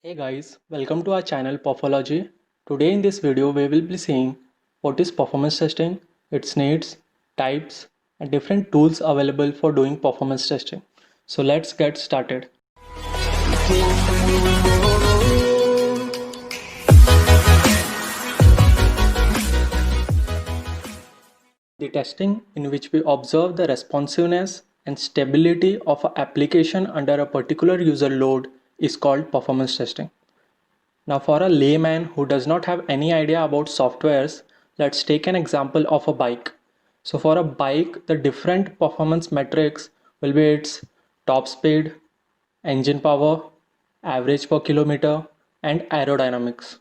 Hey guys, welcome to our channel Performology. Today in this video we will be seeing what is performance testing, its needs, types and different tools available for doing performance testing. So let's get started. The testing in which we observe the responsiveness and stability of an application under a particular user load is called performance testing. Now for a layman who does not have any idea about softwares, let's take an example of a bike. So for a bike, the different performance metrics will be its top speed, engine power, average per kilometer, and aerodynamics.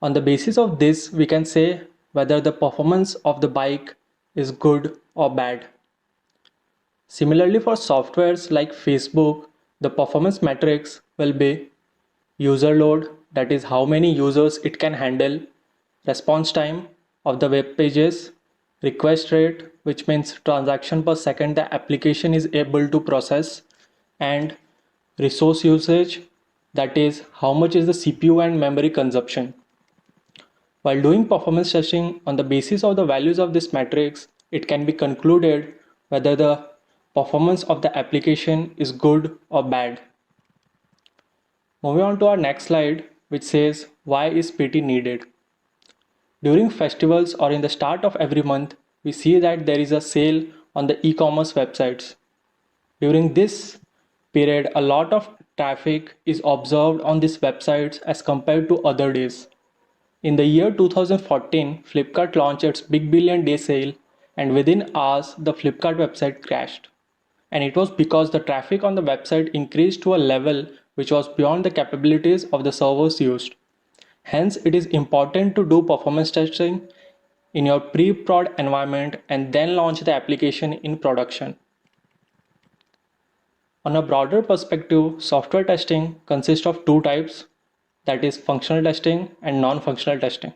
On the basis of this, we can say whether the performance of the bike is good or bad. Similarly, for softwares like Facebook, the performance metrics will be user load, that is how many users it can handle, response time of the web pages, request rate, which means transaction per second the application is able to process, and resource usage, that is how much is the CPU and memory consumption. While doing performance testing on the basis of the values of this matrix, it can be concluded whether the performance of the application is good or bad. Moving on to our next slide, which says why is PT needed? During festivals or in the start of every month, we see that there is a sale on the e-commerce websites. During this period, a lot of traffic is observed on these websites as compared to other days. In the year 2014, Flipkart launched its Big Billion Day sale, and within hours, the Flipkart website crashed. And it was because the traffic on the website increased to a level which was beyond the capabilities of the servers used. Hence, it is important to do performance testing in your pre-prod environment and then launch the application in production. On a broader perspective, software testing consists of two types, that is functional testing and non-functional testing.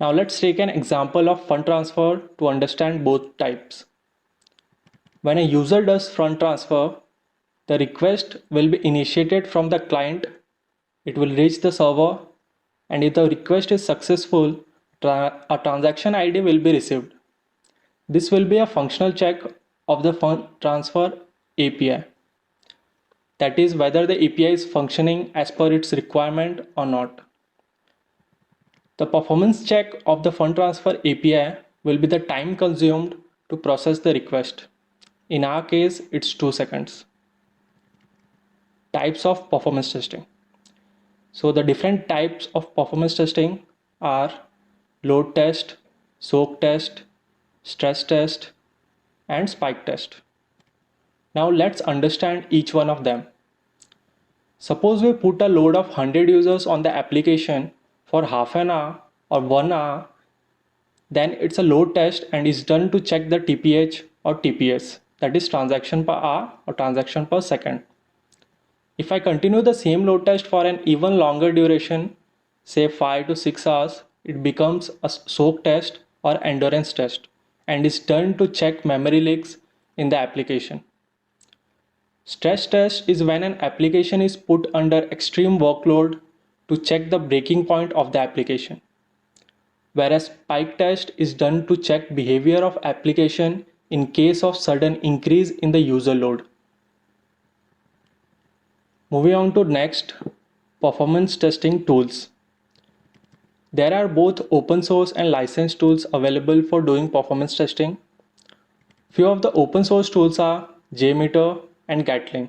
Now let's take an example of fund transfer to understand both types. When a user does fund transfer, the request will be initiated from the client, it will reach the server, and if the request is successful, a transaction ID will be received. This will be a functional check of the fund transfer API. That is whether the API is functioning as per its requirement or not. The performance check of the fund transfer API will be the time consumed to process the request. In our case, it's 2 seconds. Types of performance testing. So the different types of performance testing are load test, soak test, stress test, and spike test. Now let's understand each one of them. Suppose we put a load of 100 users on the application for half an hour or 1 hour, then it's a load test and is done to check the TPH or TPS, that is transaction per hour or transaction per second. If I continue the same load test for an even longer duration, say 5 to 6 hours, it becomes a soak test or endurance test and is done to check memory leaks in the application. Stress test is when an application is put under extreme workload to check the breaking point of the application. Whereas spike test is done to check behavior of application in case of sudden increase in the user load. Moving on to next, performance testing tools. There are both open source and licensed tools available for doing performance testing. Few of the open source tools are JMeter and Gatling.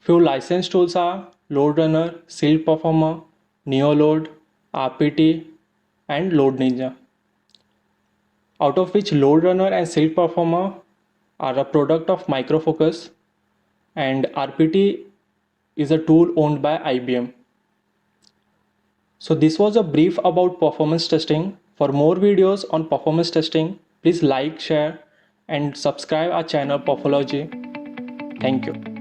Few licensed tools are LoadRunner, Shield Performer, NeoLoad, RPT, and Load Ninja. Out of which LoadRunner and Shield Performer are a product of Micro Focus, and RPT is a tool owned by IBM. So this was a brief about performance testing. For more videos on performance testing, please like, share, and subscribe our channel Performology. Thank you.